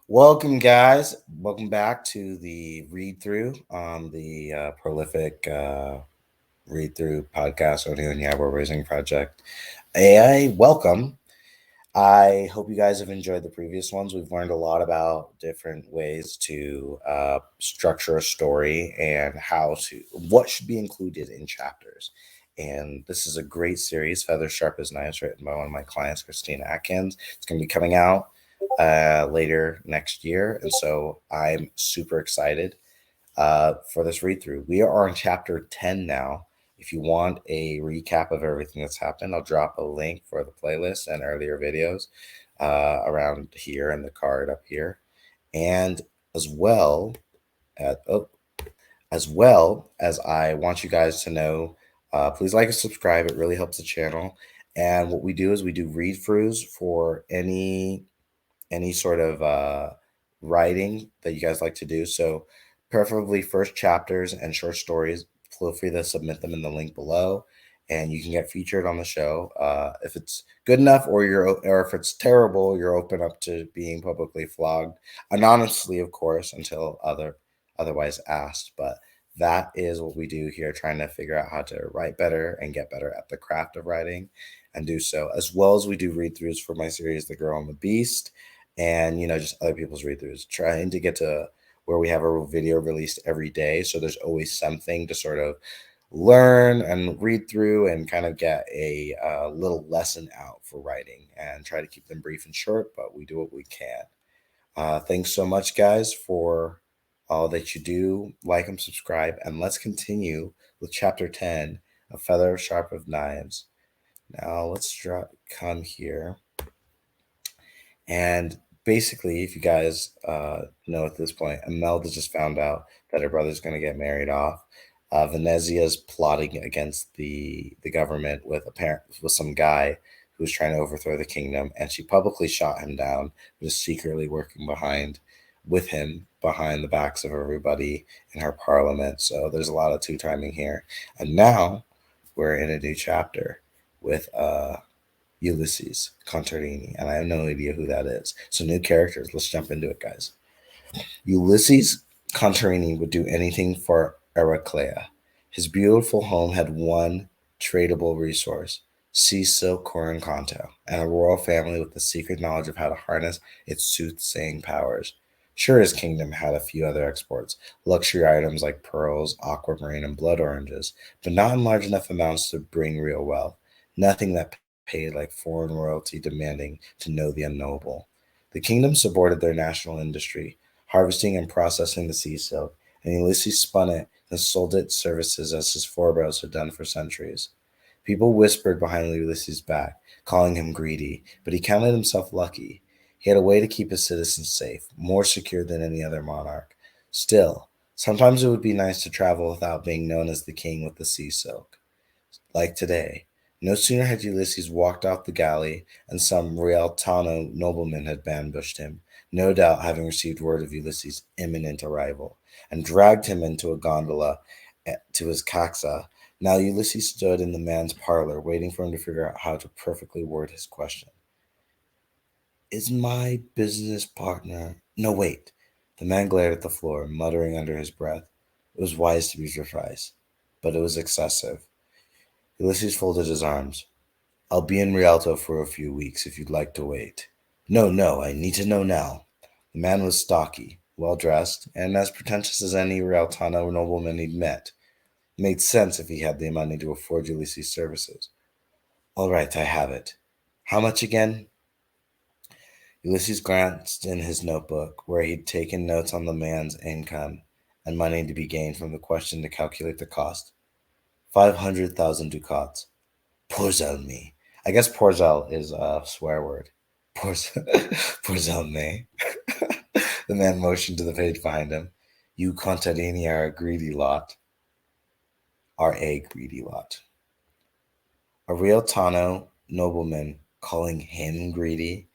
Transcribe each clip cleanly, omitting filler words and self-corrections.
Welcome, guys. Welcome back to the read through on the prolific read through podcast on the Yabber Raising Project. Welcome. I hope you guys have enjoyed the previous ones. We've learned a lot about different ways to structure a story and what should be included in chapters. And this is a great series, Feather Sharp as Knives, written by one of my clients, Christina Atkins. It's going to be coming out later next year. And so I'm super excited for this read through. We are on chapter 10 now. If you want a recap of everything that's happened, I'll drop a link for the playlist and earlier videos around here and the card up here. And as well as, I want you guys to know, please like and subscribe. It really helps the channel. And what we do is we do read throughs for any sort of writing that you guys like to do. So preferably first chapters and short stories. Feel free to submit them in the link below, and you can get featured on the show. If it's good enough, or if it's terrible, you're open up to being publicly flogged anonymously, of course, until otherwise asked. But that is what we do here, trying to figure out how to write better and get better at the craft of writing, and do so, as well as we do read throughs for my series, The Girl and the Beast, and just other people's read throughs, trying to get to where we have a video released every day, so there's always something to sort of learn and read through and kind of get a little lesson out for writing, and try to keep them brief and short, but we do what we can. Thanks so much, guys, for all that you do. Like and subscribe, and let's continue with chapter 10 of Feather Sharp of Knives. Now let's come here. And basically, if you guys know at this point, Imelda just found out that her brother's going to get married off. Venezia's plotting against the government with some guy who was trying to overthrow the kingdom, and she publicly shot him down, but is secretly working behind the backs of everybody in her parliament. So there's a lot of two-timing here. And now we're in a new chapter with Ullise Contarini, and I have no idea who that is. So new characters. Let's jump into it, guys. Ullise Contarini would do anything for Heraclea. His beautiful home had one tradable resource: sea silk Corincanto, and a royal family with the secret knowledge of how to harness its soothsaying powers. Sure, his kingdom had a few other exports, luxury items like pearls, aquamarine, and blood oranges, but not in large enough amounts to bring real wealth. Nothing that paid like foreign royalty demanding to know the unknowable. The kingdom supported their national industry, harvesting and processing the sea silk, and Ulysses spun it and sold its services as his forebears had done for centuries. People whispered behind Ulysses' back, calling him greedy, but he counted himself lucky. He had a way to keep his citizens safe, more secure than any other monarch. Still, sometimes it would be nice to travel without being known as the king with the sea silk. Like today, no sooner had Ulysses walked off the galley and some Rialtano nobleman had ambushed him, no doubt having received word of Ulysses' imminent arrival, and dragged him into a gondola to his caxa. Now Ulysses stood in the man's parlor, waiting for him to figure out how to perfectly word his question. Is my business partner... No, wait. The man glared at the floor, muttering under his breath. It was wise to be surprised, but it was excessive. Ulysses folded his arms. I'll be in Rialto for a few weeks if you'd like to wait. No, I need to know now. The man was stocky, well dressed, and as pretentious as any Rialtano nobleman he'd met. It made sense if he had the money to afford Ulysses' services. All right, I have it. How much again? Ulysses glanced in his notebook, where he'd taken notes on the man's income and money to be gained from the question to calculate the cost. 500,000 ducats. Porzel me. I guess porzel is a swear word. Porzel me. The man motioned to the page behind him. You contadini are a greedy lot. Are a greedy lot. A real Tano nobleman calling him greedy?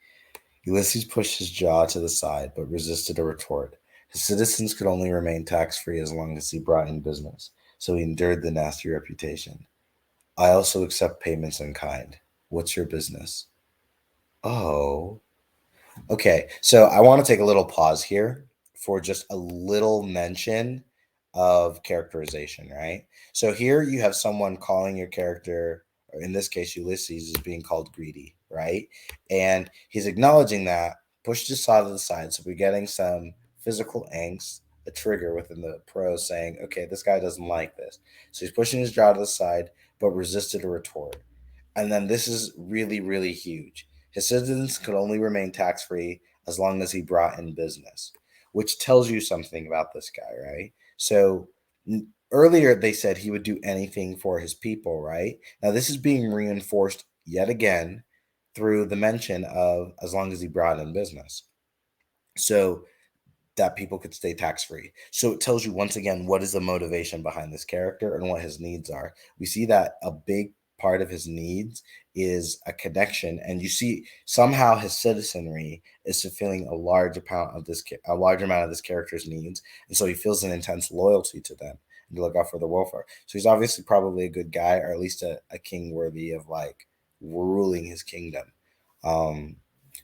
Ulysses pushed his jaw to the side, but resisted a retort. His citizens could only remain tax-free as long as he brought in business, so he endured the nasty reputation. I also accept payments in kind. What's your business? Oh. Okay, so I want to take a little pause here for just a little mention of characterization, right? So here you have someone calling your character, or in this case, Ulysses, is being called greedy, right? And he's acknowledging that, pushed his side to the side. So we're getting some physical angst, a trigger within the prose saying, okay, this guy doesn't like this. So he's pushing his jaw to the side, but resisted a retort. And then this is really, really huge. His citizens could only remain tax free as long as he brought in business, which tells you something about this guy, right? So earlier they said he would do anything for his people, right? Now this is being reinforced yet again through the mention of as long as he brought in business. So that people could stay tax free. So it tells you once again what is the motivation behind this character and what his needs are. We see that a big part of his needs is a connection, and you see somehow his citizenry is fulfilling a large amount of this character's needs, and so he feels an intense loyalty to them and to look out for the welfare. So he's obviously probably a good guy, or at least a king worthy of like ruling his kingdom. Um,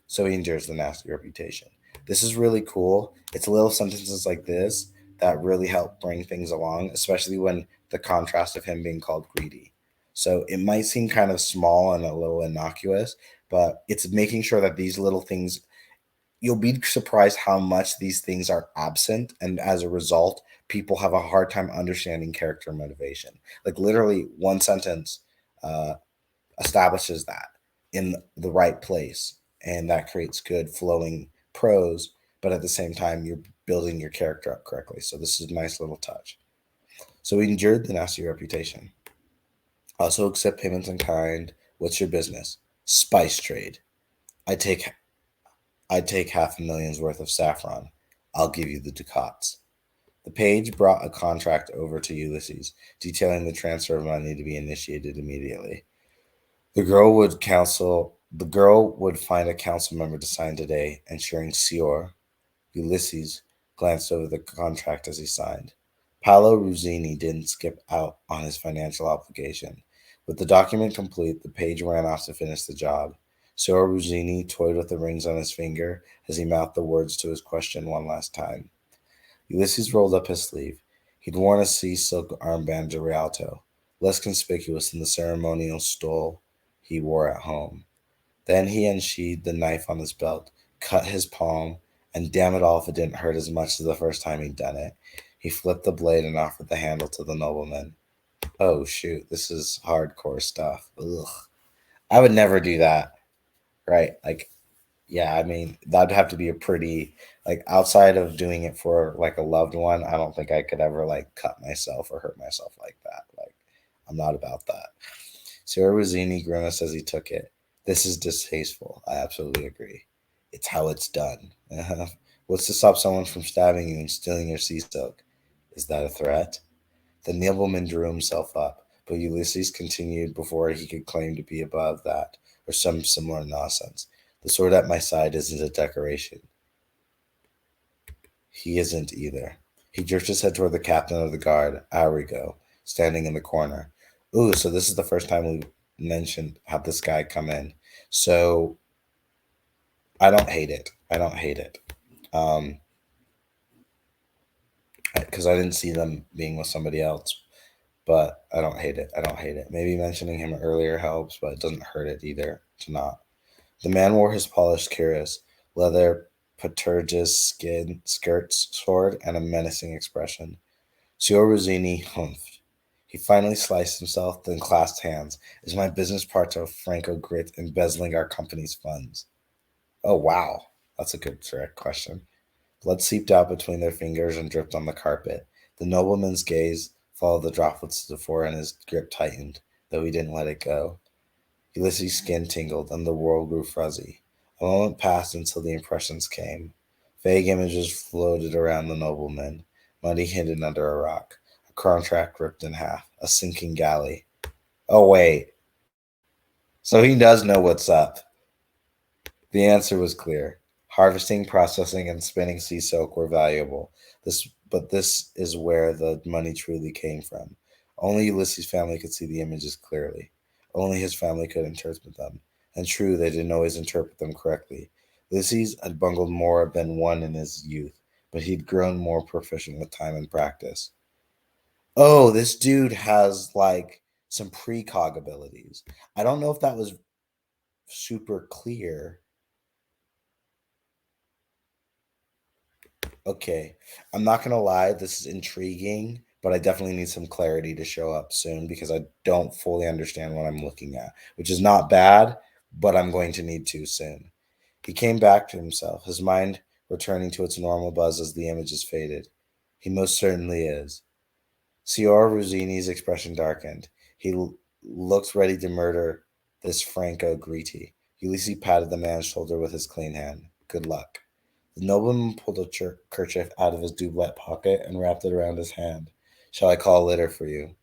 so he endures the nasty reputation. This is really cool. It's little sentences like this that really help bring things along, especially when the contrast of him being called greedy. So it might seem kind of small and a little innocuous, but it's making sure that these little things, you'll be surprised how much these things are absent. And as a result, people have a hard time understanding character motivation. Like literally, one sentence uh, establishes that in the right place, and that creates good flowing prose, but at the same time you're building your character up correctly. So this is a nice little touch. So we endured the nasty reputation. Also accept payments in kind. What's your business? Spice trade. I take half a million's worth of saffron. I'll give you the ducats. The page brought a contract over to Ulysses, detailing the transfer of money to be initiated immediately. The girl would find a council member to sign today, ensuring Sior, Ulysses, glanced over the contract as he signed. Paolo Ruzzini didn't skip out on his financial obligation. With the document complete, the page ran off to finish the job. Sior Ruzzini toyed with the rings on his finger as he mouthed the words to his question one last time. Ulysses rolled up his sleeve. He'd worn a sea silk armband de Rialto, less conspicuous than the ceremonial stole he wore at home. Then he unsheathed the knife on his belt, cut his palm, and damn it all if it didn't hurt as much as the first time he'd done it. He flipped the blade and offered the handle to the nobleman. Oh shoot, this is hardcore stuff. Ugh. I would never do that, right? Like, yeah, I mean, that'd have to be a pretty, like, outside of doing it for like a loved one, I don't think I could ever like cut myself or hurt myself like that. Like, I'm not about that. Sir Rossini grimaced as he took it. This is distasteful. I absolutely agree. It's how it's done. What's to stop someone from stabbing you and stealing your sea silk? Is that a threat? The nobleman drew himself up, but Ulysses continued before he could claim to be above that, or some similar nonsense. The sword at my side isn't a decoration. He isn't either. He jerked his head toward the captain of the guard, Arrigo, standing in the corner. Ooh, so this is the first time we mentioned how this guy come in. So I don't hate it. I don't hate it. Um, because I didn't see them being with somebody else, but I don't hate it. I don't hate it. Maybe mentioning him earlier helps, but it doesn't hurt it either to not. The man wore his polished cuirass, leather paturage's skin skirts, sword, and a menacing expression. Signor Rossini humphed. He finally sliced himself, then clasped hands. Is my business part of Franco Grit embezzling our company's funds? Oh, wow. That's a good direct question. Blood seeped out between their fingers and dripped on the carpet. The nobleman's gaze followed the droplets to the floor, and his grip tightened, though he didn't let it go. Ulysses' skin tingled, and the world grew fuzzy. A moment passed until the impressions came. Vague images floated around the nobleman, money hidden under a rock, a contract ripped in half, a sinking galley. Oh, wait. So he does know what's up. The answer was clear. Harvesting, processing, and spinning sea silk were valuable. This is where the money truly came from. Only Ulysses' family could see the images clearly. Only his family could interpret them. And true, they didn't always interpret them correctly. Ulysses had bungled more than one in his youth, but he'd grown more proficient with time and practice. Oh, this dude has like some precog abilities. I don't know if that was super clear. Okay, I'm not gonna lie, this is intriguing, but I definitely need some clarity to show up soon because I don't fully understand what I'm looking at, which is not bad, but I'm going to need to soon. He came back to himself, his mind returning to its normal buzz as the images faded. He most certainly is. Signor Ruzzini's expression darkened. He looked ready to murder this Franco Gritti. Ulysses patted the man's shoulder with his clean hand. Good luck. The nobleman pulled a kerchief out of his doublet pocket and wrapped it around his hand. Shall I call a litter for you?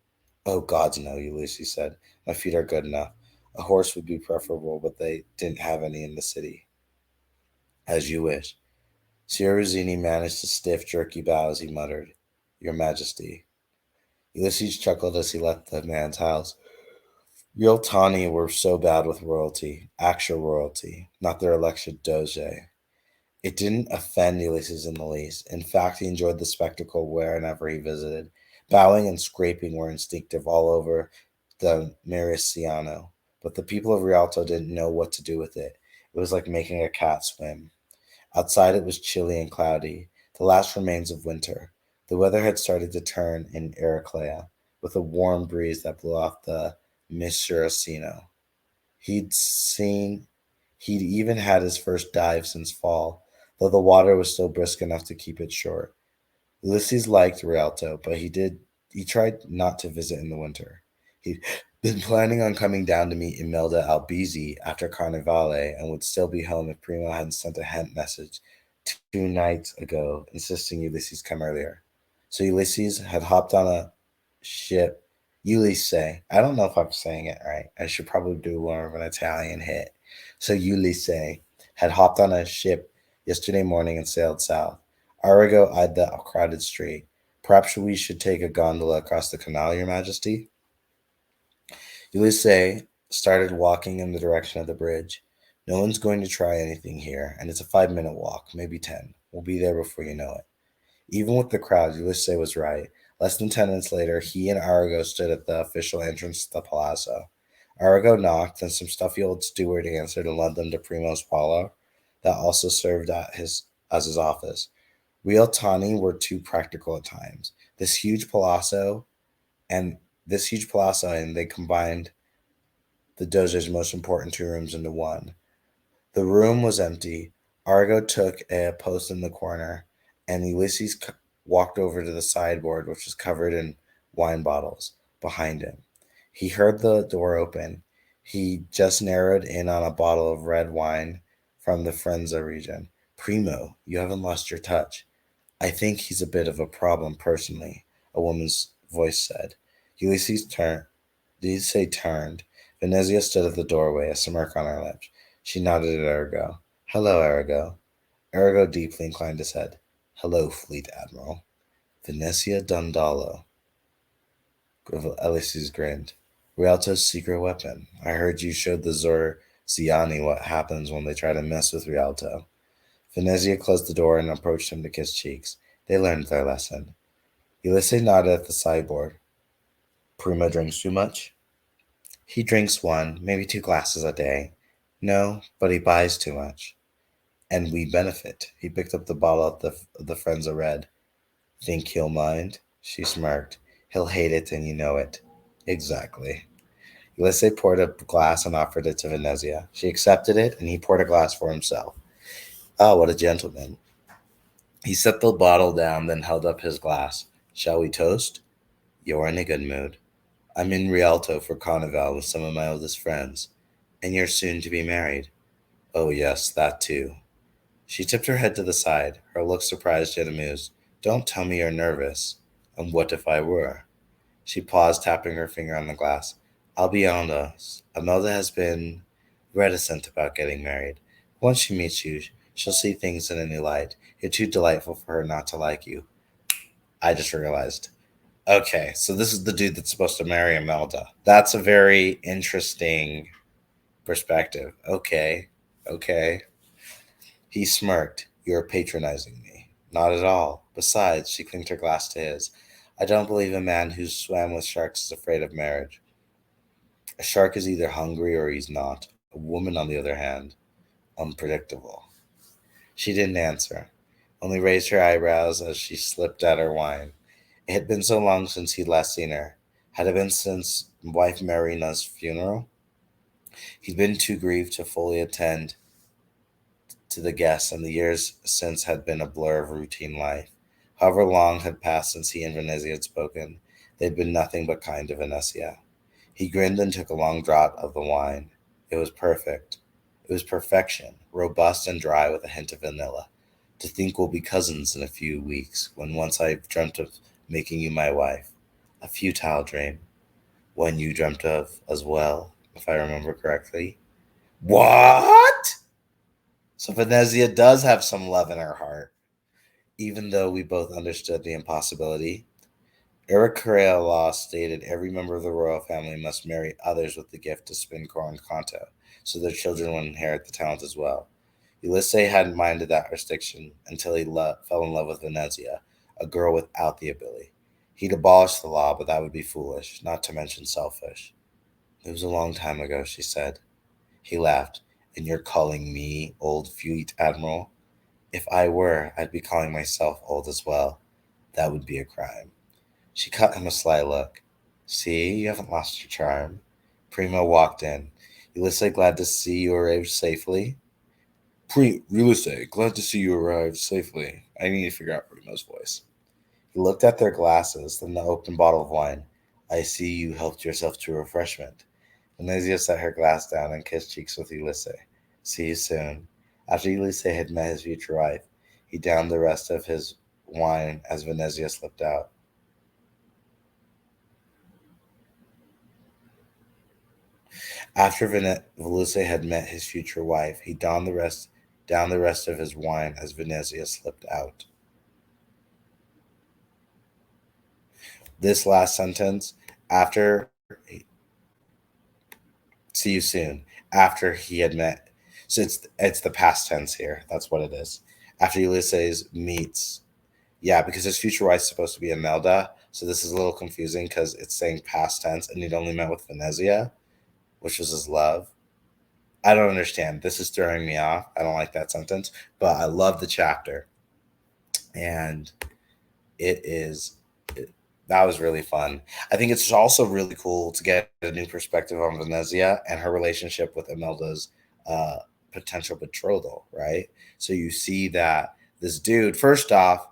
Oh, gods, no, Ulysses said. My feet are good enough. A horse would be preferable, but they didn't have any in the city. As you wish. Signor Ruzzini managed a stiff, jerky bow as he muttered, Your Majesty. Ulysses chuckled as he left the man's house. Real Tani were so bad with royalty, actual royalty, not their election doge. It didn't offend Ulysses in the least. In fact, he enjoyed the spectacle wherever he visited. Bowing and scraping were instinctive all over the Mariciano, but the people of Rialto didn't know what to do with it. It was like making a cat swim. Outside it was chilly and cloudy, the last remains of winter. The weather had started to turn in Heraclea, with a warm breeze that blew off the Misuracino. He'd seen he'd even had his first dive since fall, though the water was still brisk enough to keep it short. Ulysses liked Rialto, but he tried not to visit in the winter. He'd been planning on coming down to meet Imelda Albizzi after Carnivale and would still be home if Primo hadn't sent a hint message 2 nights ago insisting Ulysses come earlier. So Ulysses had hopped on a ship. Ulysses. I don't know if I'm saying it right. I should probably do more of an Italian hit. So Ulysses had hopped on a ship yesterday morning and sailed south. Arago eyed the crowded street. Perhaps we should take a gondola across the canal, Your Majesty? Ulysses started walking in the direction of the bridge. No one's going to try anything here, and it's a 5 minute walk, maybe 10. We'll be there before you know it. Even with the crowd, Ulysses was right. Less than 10 minutes later, he and Arago stood at the official entrance to the palazzo. Arago knocked, and some stuffy old steward answered and led them to Primo's parlor that also served as his office. Real Tani were too practical at times. And this huge palazzo, and they combined the Doge's most important 2 rooms into one. The room was empty. Argo took a post in the corner, and Ulysses walked over to the sideboard, which was covered in wine bottles, behind him. He heard the door open. He just narrowed in on a bottle of red wine from the Frenza region. Primo, you haven't lost your touch. I think he's a bit of a problem personally, a woman's voice said. Ulysses turned. Did he say turned? Venezia stood at the doorway, a smirk on her lips. She nodded at Arago. Hello, Arago. Arago deeply inclined his head. Hello, Fleet Admiral. Venezia Dondalo. Ulysses grinned. Rialto's secret weapon. I heard you showed the Ziani what happens when they try to mess with Rialto. Venezia closed the door and approached him to kiss cheeks. They learned their lesson. Ulysses nodded at the sideboard. Primo drinks too much? He drinks one, maybe 2 glasses a day. No, but he buys too much. And we benefit. He picked up the bottle of the Frenza Red. Think he'll mind? She smirked. He'll hate it, and you know it. Exactly. Ulysses poured a glass and offered it to Venezia. She accepted it, and he poured a glass for himself. Ah, what a gentleman. He set the bottle down, then held up his glass. Shall we toast? You're in a good mood. I'm in Rialto for Carnival with some of my oldest friends. And you're soon to be married. Oh, yes, that too. She tipped her head to the side, her look surprised yet amused. Don't tell me you're nervous. And what if I were? She paused, tapping her finger on the glass. I'll be honest. Imelda has been reticent about getting married. Once she meets you, she'll see things in a new light. You're too delightful for her not to like you. I just realized. Okay, so this is the dude that's supposed to marry Imelda. That's a very interesting perspective. Okay, okay. He smirked. You are patronizing me. Not at all. Besides, she clinked her glass to his. I don't believe a man who swam with sharks is afraid of marriage. A shark is either hungry or he's not. A woman, on the other hand, unpredictable. She didn't answer, only raised her eyebrows as she slipped at her wine. It had been so long since he'd last seen her. Had it been since wife Marina's funeral? He'd been too grieved to fully attend to the guests, and the years since had been a blur of routine life. However long had passed since he and Venezia had spoken, they'd been nothing but kind to Venezia. He grinned and took a long draught of the wine. It was perfect. It was perfection, robust and dry with a hint of vanilla. To think we'll be cousins in a few weeks, when once I dreamt of making you my wife. A futile dream. One you dreamt of as well, if I remember correctly. What? So Venezia does have some love in her heart, even though we both understood the impossibility. Eric Correa law stated every member of the royal family must marry others with the gift to spin corn conto, so their children would inherit the talent as well. Ulysses hadn't minded that restriction until he fell in love with Venezia, a girl without the ability. He'd abolish the law, but that would be foolish, not to mention selfish. It was a long time ago, she said. He laughed. And you're calling me old fleet admiral? If I were, I'd be calling myself old as well. That would be a crime. She cut him a sly look. See, you haven't lost your charm. Primo walked in. Ulysses, glad to see you arrived safely. Ulysses, glad to see you arrived safely. I need to figure out Primo's voice. He looked at their glasses, then the open bottle of wine. I see you helped yourself to refreshment. Venezia set her glass down and kissed cheeks with Ulysses. See you soon. After Ulysses had met his future wife, he downed the rest of his wine as Venezia slipped out. After Ulysses had met his future wife, he down the rest of his wine as Venezia slipped out. This last sentence, after see you soon, after he had met. So it's the past tense here. That's what it is. After Ulysses meets, yeah, because his future wife is supposed to be Imelda. So this is a little confusing because it's saying past tense, and he'd only met with Venezia, which was his love. I don't understand. This is throwing me off. I don't like that sentence, but I love the chapter, and it is that was really fun. I think it's also really cool to get a new perspective on Venezia and her relationship with Imelda's uh, potential betrothal, right? So you see that this dude, first off,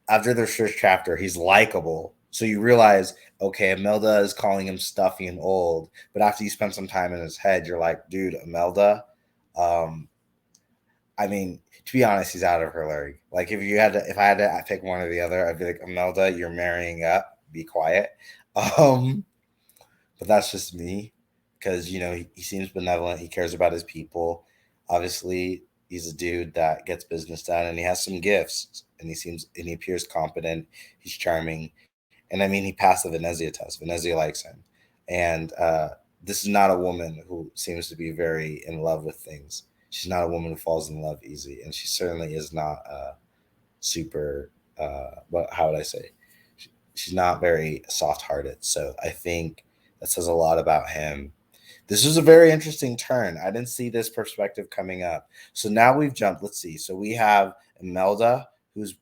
after the first chapter, he's likable. So you realize, okay, Imelda is calling him stuffy and old, but after you spend some time in his head, you're like, dude, Imelda, um, I mean, to be honest, he's out of her league. Like if I had to pick one or the other, I'd be like, Imelda, you're marrying up. Be quiet. Um, but that's just me because he seems benevolent. He cares about his people. Obviously, he's a dude that gets business done, and he has some gifts. And he appears competent. He's charming, and I mean, he passed the Venezia test. Venezia likes him, and this is not a woman who seems to be very in love with things. She's not a woman who falls in love easy, and she certainly is not super. What how would I say? She's not very soft-hearted. So I think that says a lot about him. This was a very interesting turn. I didn't see this perspective coming up. So now we've jumped. Let's see. So we have Imelda, who's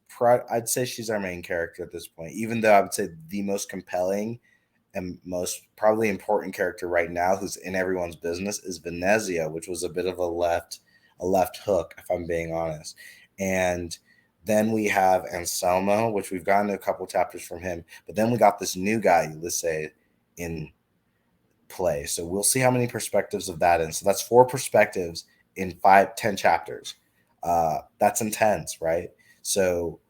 I'd say she's our main character at this point, even though I would say the most compelling and most probably important character right now who's in everyone's business is Venezia, which was a bit of a left hook, if I'm being honest. And then we have Anselmo, which we've gotten a couple chapters from him, but then we got this new guy, Ulysses, in play. So we'll see how many perspectives of that in. So that's 4 perspectives in 5, 10 chapters. That's intense, right? So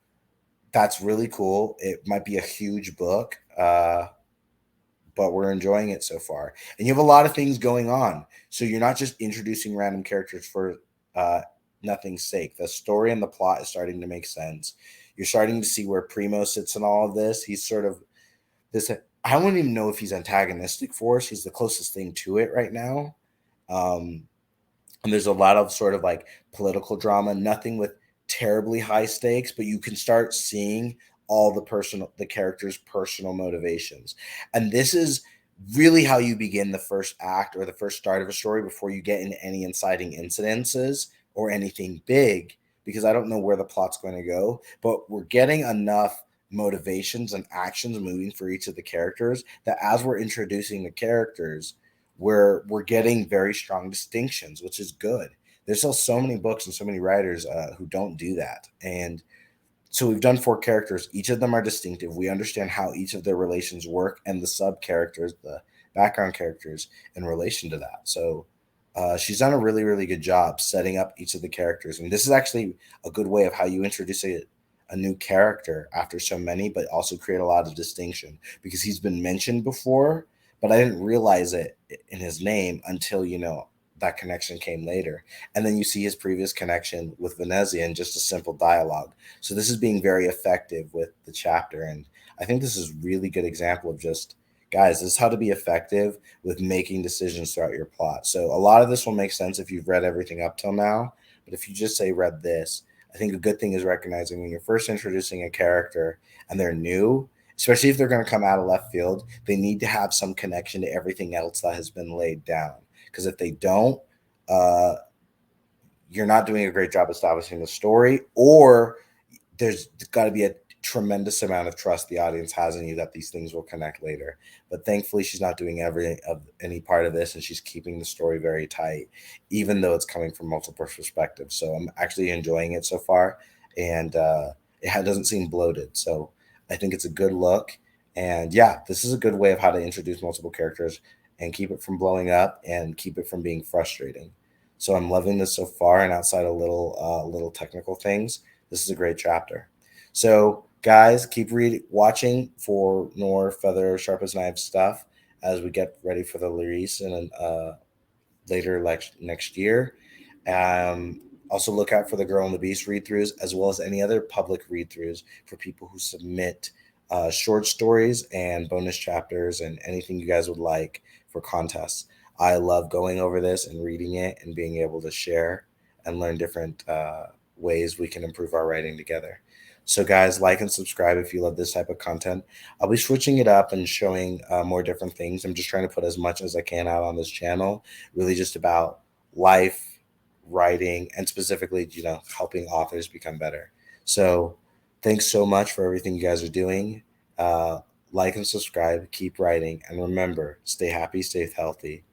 that's really cool. It might be a huge book. But we're enjoying it so far. And you have a lot of things going on. So you're not just introducing random characters for uh, nothing's sake. The story and the plot is starting to make sense. You're starting to see where Primo sits in all of this. He's sort of this. I don't even know if he's antagonistic for us. He's the closest thing to it right now. Um, And there's a lot of sort of like political drama, nothing with terribly high stakes, but you can start seeing all the characters' personal motivations. And this is really how you begin the first act or the first start of a story before you get into any inciting incidences or anything big, because I don't know where the plot's going to go, but we're getting enough motivations and actions moving for each of the characters that as we're introducing the characters, we're getting very strong distinctions, which is good. There's still so many books and so many writers who don't do that, and so we've done 4 characters. Each of them are distinctive. We understand how each of their relations work and the sub characters, the background characters, in relation to that. So she's done a really, really good job setting up each of the characters. And this is actually a good way of how you introduce a new character after so many, but also create a lot of distinction because he's been mentioned before, but I didn't realize it in his name until, that connection came later. And then you see his previous connection with Venezia in just a simple dialogue. So this is being very effective with the chapter. And I think this is a really good example of just, guys, this is how to be effective with making decisions throughout your plot. So a lot of this will make sense if you've read everything up till now. But if you just say read this, I think a good thing is recognizing when you're first introducing a character and they're new, especially if they're going to come out of left field, they need to have some connection to everything else that has been laid down. Because if they don't, uh, you're not doing a great job establishing the story, or there's got to be a tremendous amount of trust the audience has in you that these things will connect later. But thankfully, she's not doing any part of this, and she's keeping the story very tight, even though it's coming from multiple perspectives. So I'm actually enjoying it so far, and doesn't seem bloated. So I think it's a good look, and yeah, this is a good way of how to introduce multiple characters and keep it from blowing up and keep it from being frustrating. So I'm loving this so far, and outside of little technical things, this is a great chapter. So, guys, keep watching for more Feather Sharp as Knives stuff as we get ready for the release in later next year. Um, Also, look out for the Girl and the Beast read throughs, as well as any other public read throughs for people who submit short stories and bonus chapters and anything you guys would like for contests. I love going over this and reading it and being able to share and learn different ways we can improve our writing together. So, guys, like and subscribe if you love this type of content. I'll be switching it up and showing more different things. I'm just trying to put as much as I can out on this channel, really just about life, writing, and specifically, helping authors become better. So, thanks so much for everything you guys are doing. Uh, like and subscribe, keep writing, and remember, stay happy, stay healthy.